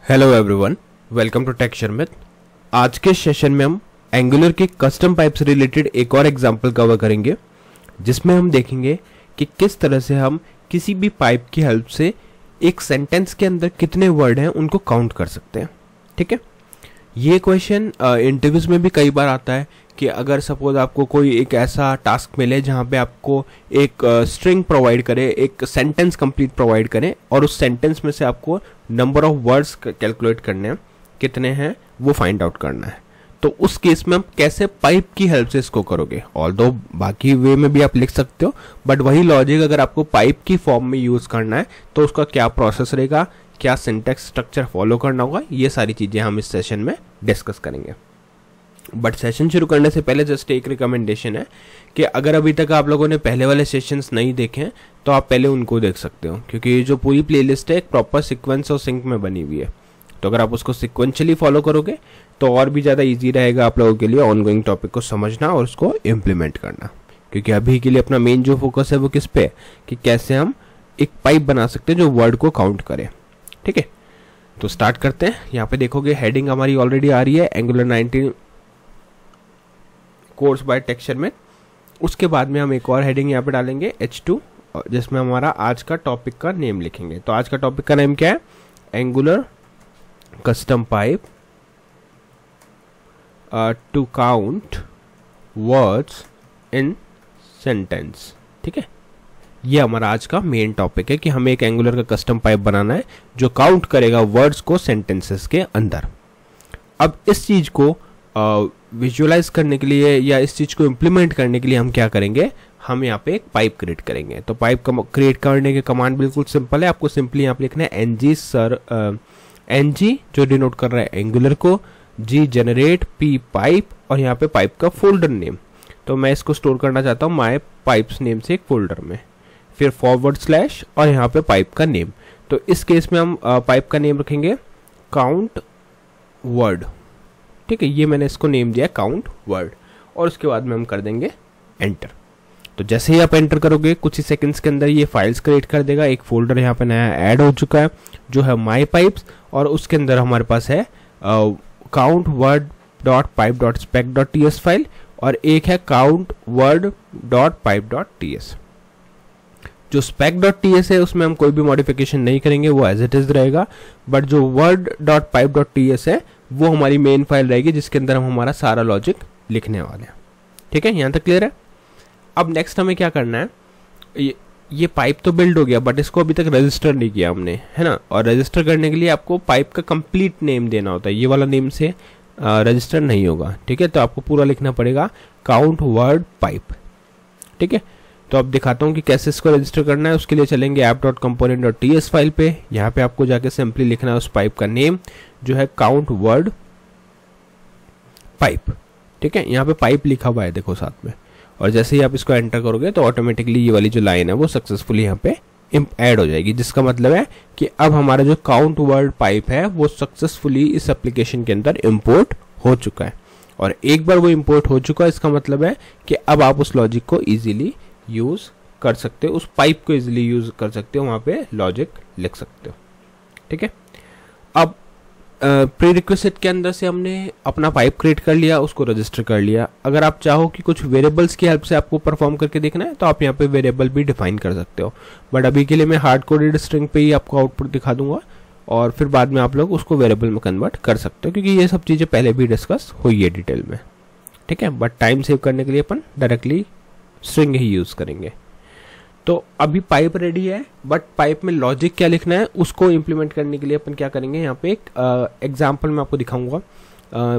Hello everyone, welcome to Tech Sharmit. आज के session में हम एंगुलर के कस्टम पाइप से रिलेटेड एक और एग्जांपल कवर करेंगे, जिसमें हम देखेंगे कि किस तरह से हम किसी भी पाइप की हेल्प से एक सेंटेंस के अंदर कितने वर्ड हैं उनको काउंट कर सकते हैं। ठीक है, ये क्वेश्चन इंटरव्यूज में भी कई बार आता है कि अगर सपोज आपको कोई एक ऐसा टास्क मिले जहाँ पे आपको एक स्ट्रिंग प्रोवाइड करे, एक सेंटेंस कंप्लीट प्रोवाइड करें और उस सेंटेंस में से आपको नंबर ऑफ वर्ड्स कैलकुलेट करने हैं, कितने हैं वो फाइंड आउट करना है। तो उस केस में हम कैसे पाइप की हेल्प से इसको करोगे। ऑल्दो बाकी वे में भी आप लिख सकते हो, बट वही लॉजिक अगर आपको पाइप की फॉर्म में यूज करना है तो उसका क्या प्रोसेस रहेगा, क्या सिंटैक्स स्ट्रक्चर फॉलो करना होगा, ये सारी चीजें हम इस सेशन में डिस्कस करेंगे। बट सेशन शुरू करने से पहले जस्ट एक रिकमेंडेशन है कि अगर अभी तक आप लोगों ने पहले वाले सेशंस नहीं देखे हैं तो आप पहले उनको देख सकते हो, क्योंकि ये जो पूरी प्लेलिस्ट है एक प्रॉपर सीक्वेंस और सिंक में बनी हुई है। तो अगर आप उसको सिक्वेंशियली फॉलो करोगे तो और भी ज़्यादा ईजी रहेगा आप लोगों के लिए ऑनगोइंग टॉपिक को समझना और उसको इम्प्लीमेंट करना। क्योंकि अभी के लिए अपना मेन जो फोकस है वो किस पे है कि कैसे हम एक पाइप बना सकते हैं जो वर्ड को काउंट करे। ठीक है, तो स्टार्ट करते हैं। यहाँ पे देखोगे हेडिंग हमारी ऑलरेडी आ रही है, angular 19 course buy take Sharmit. उसके बाद में हम एक और हेडिंग यहाँ पे डालेंगे H2, जिसमें हमारा आज का टॉपिक का नेम लिखेंगे। तो आज का टॉपिक का नेम क्या है? Angular custom pipe to count words in sentence. ठीक है, ये हमारा आज का मेन टॉपिक है कि हमें एक एंगुलर का कस्टम पाइप बनाना है जो काउंट करेगा वर्ड्स को सेंटेंसेस के अंदर। अब इस चीज को विजुअलाइज करने के लिए या इस चीज को इम्प्लीमेंट करने के लिए हम क्या करेंगे, हम यहाँ पे एक पाइप क्रिएट करेंगे। तो पाइप क्रिएट करने के कमांड बिल्कुल सिंपल है, आपको सिंपली यहाँ पे लिखना है ng सर ng जो डिनोट कर रहा है एंगुलर को, g जनरेट p पाइप और यहाँ पे पाइप का फोल्डर नेम। तो मैं इसको स्टोर करना चाहता हूँ माई पाइप्स नेम से एक फोल्डर में, फिर फॉरवर्ड स्लैश और यहाँ पे पाइप का नेम। तो इस केस में हम पाइप का नेम रखेंगे काउंट वर्ड। ठीक है, ये मैंने इसको नेम दिया काउंट वर्ड और उसके बाद में हम कर देंगे एंटर। तो जैसे ही आप एंटर करोगे कुछ ही सेकंड्स के अंदर ये फाइल्स क्रिएट कर देगा। एक फोल्डर यहाँ पे नया ऐड हो चुका है जो है माई पाइप्स और उसके अंदर हमारे पास है count word dot pipe dot spec dot TS file और एक है count word dot pipe dot TS. जो स्पेक डॉट टीएस है उसमें हम कोई भी मॉडिफिकेशन नहीं करेंगे, वो एज इट इज रहेगा। बट जो word dot pipe dot TS है वो हमारी मेन फाइल रहेगी जिसके अंदर हम हमारा सारा लॉजिक लिखने वाले हैं। ठीक है, यहाँ तक क्लियर है। अब नेक्स्ट हमें क्या करना है, ये पाइप तो बिल्ड हो गया बट इसको अभी तक रजिस्टर नहीं किया हमने, है ना। और रजिस्टर करने के लिए आपको पाइप का कंप्लीट नेम देना होता है, ये वाला नेम से रजिस्टर नहीं होगा। ठीक है, तो आपको पूरा लिखना पड़ेगा काउंट वर्ड पाइप। ठीक है, तो अब दिखाता हूँ कि कैसे इसको रजिस्टर करना है। उसके लिए चलेंगे app.component.ts फाइल पे। यहाँ पे आपको जाके सिंपली लिखना है उस पाइप का नेम जो है काउंट वर्ड पाइप। ठीक है, यहाँ पे पाइप लिखा हुआ है देखो साथ में, और जैसे ही आप इसको एंटर करोगे तो ऑटोमेटिकली ये वाली जो लाइन है वो सक्सेसफुली यहाँ पे ऐड हो जाएगी, जिसका मतलब है कि अब हमारा जो काउंट वर्ड पाइप है वो सक्सेसफुली इस एप्लीकेशन के अंदर इम्पोर्ट हो चुका है। और एक बार वो इम्पोर्ट हो चुका है इसका मतलब है कि अब आप उस लॉजिक को ईजिली यूज कर सकते हो, उस पाइप को इजीली यूज कर सकते हो, वहां पे लॉजिक लिख सकते हो। ठीक है, अब प्री रिक्विजिट के अंदर से हमने अपना पाइप क्रिएट कर लिया, उसको रजिस्टर कर लिया। अगर आप चाहो कि कुछ वेरिएबल्स की हेल्प से आपको परफॉर्म करके देखना है तो आप यहाँ पे वेरिएबल भी डिफाइन कर सकते हो। बट अभी के लिए मैं हार्ड कोडेड स्ट्रिंग पे ही आपको आउटपुट दिखा दूंगा और फिर बाद में आप लोग उसको वेरिएबल में कन्वर्ट कर सकते हो, क्योंकि ये सब चीजें पहले भी डिस्कस हुई है डिटेल में। ठीक है, बट टाइम सेव करने के लिए अपन डायरेक्टली स्ट्रिंग ही यूज करेंगे। तो अभी पाइप रेडी है, बट पाइप में लॉजिक क्या लिखना है उसको इंप्लीमेंट करने के लिए अपन क्या करेंगे, यहाँ पे एक एग्जांपल मैं आपको दिखाऊंगा।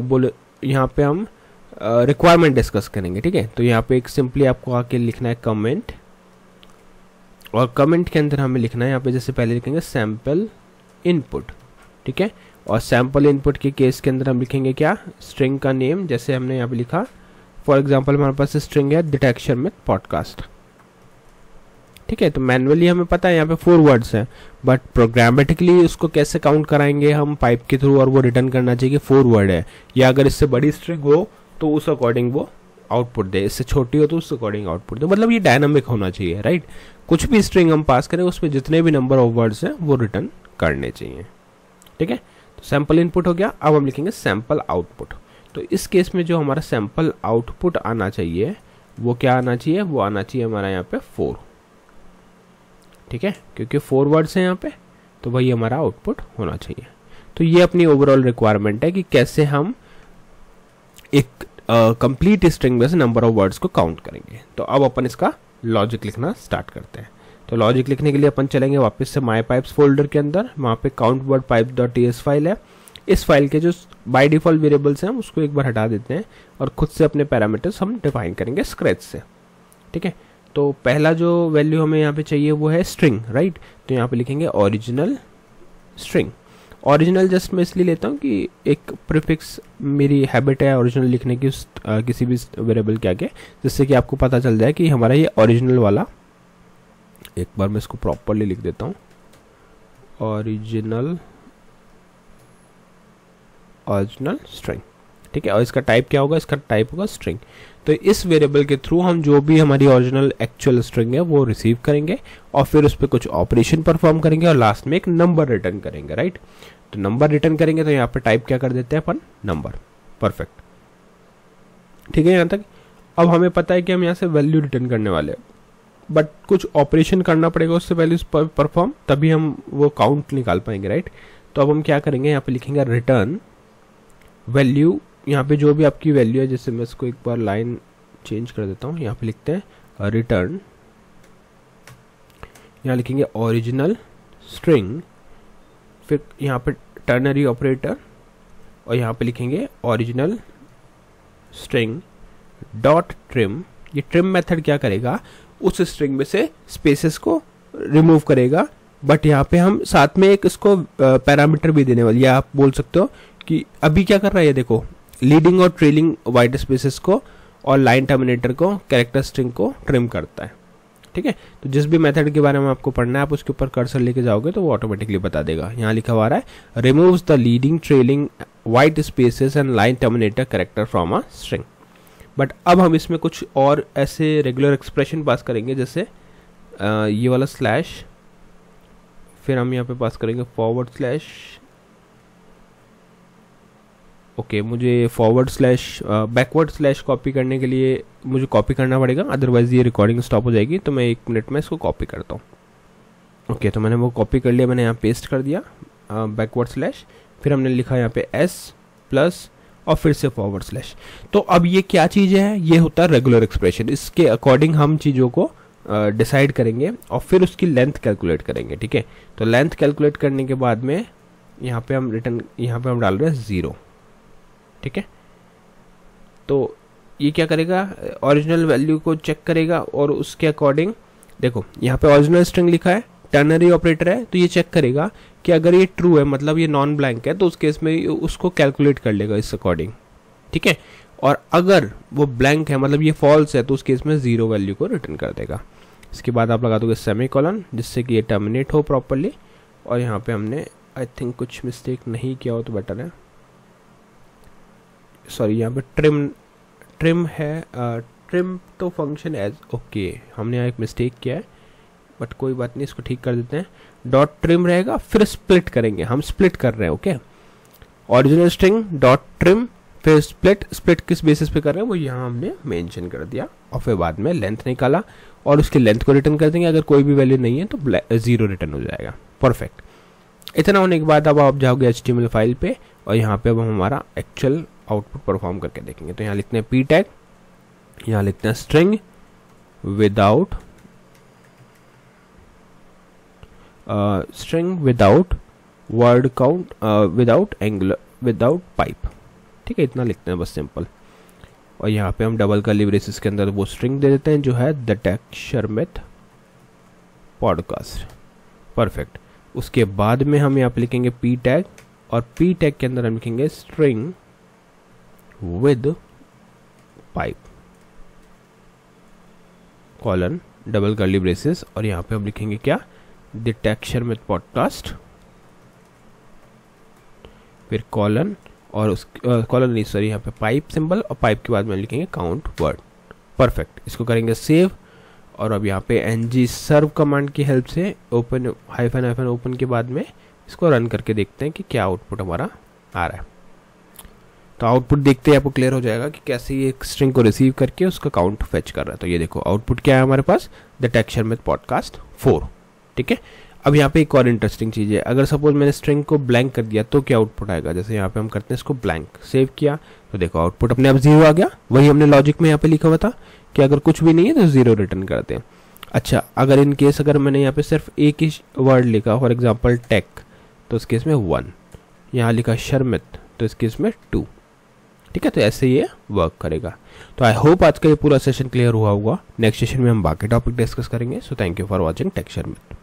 बोले यहाँ पे हम रिक्वायरमेंट डिस्कस करेंगे। ठीक है, तो यहाँ पे एक सिंपली आपको आके लिखना है कमेंट, और कमेंट के अंदर हमें लिखना है यहाँ पे जैसे पहले लिखेंगे सैंपल इनपुट। ठीक है, और सैंपल इनपुट के केस के अंदर हम लिखेंगे क्या, स्ट्रिंग का नेम। जैसे हमने यहाँ पे लिखा फॉर एग्जाम्पल हमारे पास स्ट्रिंग है टेक शर्मित पॉडकास्ट। ठीक है, तो मैनुअली हमें पता है यहाँ पे 4 वर्ड्स हैं, बट प्रोग्रामेटिकली उसको कैसे काउंट कराएंगे हम पाइप के थ्रू, और वो रिटर्न करना चाहिए कि 4 वर्ड है, या अगर इससे बड़ी स्ट्रिंग हो तो उस अकॉर्डिंग वो आउटपुट दे, इससे छोटी हो तो उस अकॉर्डिंग आउटपुट दे। मतलब ये डायनामिक होना चाहिए, राइट। कुछ भी स्ट्रिंग हम पास करें उसमें जितने भी नंबर ऑफ वर्ड्स हैं वो रिटर्न करने चाहिए। ठीक है, तो सैंपल इनपुट हो गया, अब हम लिखेंगे सैंपल आउटपुट। तो इस केस में जो हमारा सैंपल आउटपुट आना चाहिए वो क्या आना चाहिए, वो आना चाहिए हमारा यहाँ पे 4, ठीक है, क्योंकि 4 वर्ड्स हैं यहाँ पे, तो वही हमारा आउटपुट होना चाहिए। तो ये अपनी ओवरऑल रिक्वायरमेंट है कि कैसे हम एक कंप्लीट स्ट्रिंग में से नंबर ऑफ वर्ड्स को काउंट करेंगे। तो अब अपन इसका लॉजिक लिखना स्टार्ट करते हैं। तो लॉजिक लिखने के लिए अपन चलेंगे वापस से माई पाइप्स फोल्डर के अंदर, वहाँ पे count word pipe .ts file है। इस फाइल के जो बाय डिफॉल्ट वेरिएबल्स हैं उसको एक बार हटा देते हैं और खुद से अपने पैरामीटर्स हम डिफाइन करेंगे स्क्रैच से, ठीक है। तो पहला जो वैल्यू हमें यहाँ पे चाहिए वो है स्ट्रिंग, राइट। तो यहाँ पे लिखेंगे ओरिजिनल स्ट्रिंग। ओरिजिनल जस्ट मैं इसलिए लेता हूँ कि एक प्रीफिक्स मेरी हैबिट है ओरिजिनल लिखने की किसी भी वेरिएबल के आगे, जिससे कि आपको पता चल जाए कि हमारा ये ओरिजिनल वाला, एक बार मैं इसको प्रॉपरली लिख देता हूँ, ओरिजिनल स्ट्रिंग, ठीक है। और इसका टाइप क्या होगा, इसका टाइप होगा स्ट्रिंग। तो इस वेरिएबल के थ्रू हम जो भी हमारी ओरिजिनल एक्चुअल स्ट्रिंग है वो रिसीव करेंगे और फिर उस पर कुछ ऑपरेशन परफॉर्म करेंगे और लास्ट में एक नंबर रिटर्न करेंगे, राइट। तो नंबर रिटर्न करेंगे तो यहाँ पे टाइप क्या कर देते हैं अपन, नंबर, परफेक्ट, ठीक है यहाँ तक। अब हमें पता है कि हम यहाँ से वैल्यू रिटर्न करने वाले हैं, बट कुछ ऑपरेशन करना पड़ेगा उससे वैल्यूज परफॉर्म, तभी हम वो काउंट निकाल पाएंगे, राइट। तो अब हम क्या करेंगे, यहाँ पे लिखेंगे रिटर्न वैल्यू, यहाँ पे जो भी आपकी वैल्यू है, जैसे मैं इसको एक बार लाइन चेंज कर देता हूँ, यहाँ पे लिखते हैं रिटर्न, यहाँ लिखेंगे ओरिजिनल स्ट्रिंग, फिर यहाँ पे टर्नरी ऑपरेटर और यहाँ पे लिखेंगे ओरिजिनल स्ट्रिंग डॉट ट्रिम। ये ट्रिम मेथड क्या करेगा, उस स्ट्रिंग में से स्पेसेस को रिमूव करेगा, बट यहाँ पे हम साथ में एक इसको पैरामीटर भी देने वाले, या आप बोल सकते हो कि अभी क्या कर रहा है ये देखो, लीडिंग और ट्रेलिंग वाइट स्पेसेस को और लाइन टर्मिनेटर को, कैरेक्टर स्ट्रिंग को ट्रिम करता है, ठीक है। तो जिस भी मेथड के बारे में आपको पढ़ना है आप उसके ऊपर कर्सर लेके जाओगे तो वो ऑटोमेटिकली बता देगा। यहाँ लिखा हुआ है removes the leading trailing white spaces and line terminator character from a string. But अब हम इसमें कुछ और ऐसे रेगुलर एक्सप्रेशन पास करेंगे, जैसे ये वाला स्लैश, फिर हम यहाँ पे पास करेंगे फॉरवर्ड स्लैश, ओके मुझे forward slash backward slash copy करने के लिए मुझे कॉपी करना पड़ेगा, अदरवाइज ये रिकॉर्डिंग स्टॉप हो जाएगी। तो मैं 1 मिनट में इसको कॉपी करता हूँ। ओके तो मैंने वो कॉपी कर लिया, मैंने यहाँ पेस्ट कर दिया बैकवर्ड स्लैश, फिर हमने लिखा यहाँ पे एस प्लस और फिर से फॉरवर्ड स्लैश। तो अब ये क्या चीज़ है, ये होता है रेगुलर एक्सप्रेशन। इसके अकॉर्डिंग हम चीज़ों को डिसाइड करेंगे और फिर उसकी लेंथ कैलकुलेट करेंगे, ठीक है। तो लेंथ कैलकुलेट करने के बाद में यहाँ पे हम रिटर्न, यहाँ पे हम डाल रहे हैं 0, ठीक है। तो ये क्या करेगा, ओरिजिनल वैल्यू को चेक करेगा और उसके अकॉर्डिंग देखो यहाँ पे ओरिजिनल स्ट्रिंग लिखा है, टर्नरी ऑपरेटर है, तो ये चेक करेगा कि अगर ये ट्रू है मतलब ये नॉन ब्लैंक है तो उस केस में उसको कैलकुलेट कर लेगा इस अकॉर्डिंग, ठीक है। और अगर वो ब्लैंक है मतलब ये फॉल्स है तो उस केस में 0 वैल्यू को रिटर्न कर देगा। इसके बाद आप लगा दोगे सेमीकोलन, जिससे कि ये टर्मिनेट हो प्रॉपरली। और यहाँ पे हमने आई थिंक कुछ मिस्टेक नहीं किया हो तो बेटर है, सॉरी यहाँ पे ट्रिम है, ट्रिम तो फंक्शन एज, ओके हमने यहाँ एक मिस्टेक किया है बट कोई बात नहीं, इसको ठीक कर देते हैं। डॉट ट्रिम रहेगा, फिर स्प्लिट करेंगे, हम स्प्लिट कर रहे हैं, okay. Original string dot trim, फिर स्प्लिट किस बेसिस पे कर रहे हैं वो यहाँ हमने मेंशन कर दिया और फिर बाद में लेंथ निकाला और उसकी लेंथ को रिटर्न कर देंगे। अगर कोई भी वैल्यू नहीं है तो 0 रिटर्न हो जाएगा, परफेक्ट। इतना होने के बाद अब आप जाओगे HTML फाइल पे और यहाँ पे अब हम हमारा एक्चुअल आउटपुट परफॉर्म करके देखेंगे। तो यहाँ लिखते हैं p टैग, यहाँ लिखते हैं string without word count without pipe, ठीक है, इतना लिखते हैं बस सिंपल। और यहाँ पे हम डबल कर्ली ब्रेसेस के अंदर वो स्ट्रिंग दे देते हैं जो है the take Sharmit podcast, perfect. उसके बाद में हम यहाँ पे लिखेंगे p टैग और p टैग के अंदर हम लिखेंगे string with pipe colon double curly braces और यहाँ पे हम लिखेंगे क्या, द टेक शर्मित पॉडकास्ट, फिर कॉलन और उस कॉलन नहीं सॉरी यहाँ पे पाइप सिंबल और पाइप के बाद में लिखेंगे काउंट वर्ड, परफेक्ट। इसको करेंगे सेव और अब यहाँ पे ng सर्व कमांड की हेल्प से ओपन हाइफन ओपन के बाद में इसको रन करके देखते हैं कि क्या आउटपुट हमारा आ रहा है। तो आउटपुट देखते ही आपको क्लियर हो जाएगा कि कैसे ये एक स्ट्रिंग को रिसीव करके उसका काउंट फेच कर रहा है। तो ये देखो आउटपुट क्या है हमारे पास, द टेक्सचर में पॉडकास्ट 4। ठीक है, अब यहाँ पे एक और इंटरेस्टिंग चीज़ है, अगर सपोज मैंने स्ट्रिंग को ब्लैंक कर दिया तो क्या आउटपुट आएगा। जैसे यहाँ पे हम करते हैं इसको ब्लैंक, सेव किया तो देखो आउटपुट अपने आप 0 आ गया। वही हमने लॉजिक में यहाँ पे लिखा हुआ था कि अगर कुछ भी नहीं है तो 0 रिटर्न करते हैं। अच्छा, अगर इन केस अगर मैंने यहाँ पे सिर्फ एक ही वर्ड लिखा, फॉर एग्जाम्पल टेक, तो इस केस में 1, यहाँ लिखा शर्मित तो इस केस में 2। ठीक है, तो ऐसे ये वर्क करेगा। तो आई होप आज का ये पूरा सेशन क्लियर हुआ होगा। नेक्स्ट सेशन में हम बाकी टॉपिक डिस्कस करेंगे। So thank you for watching Tech Sharmit.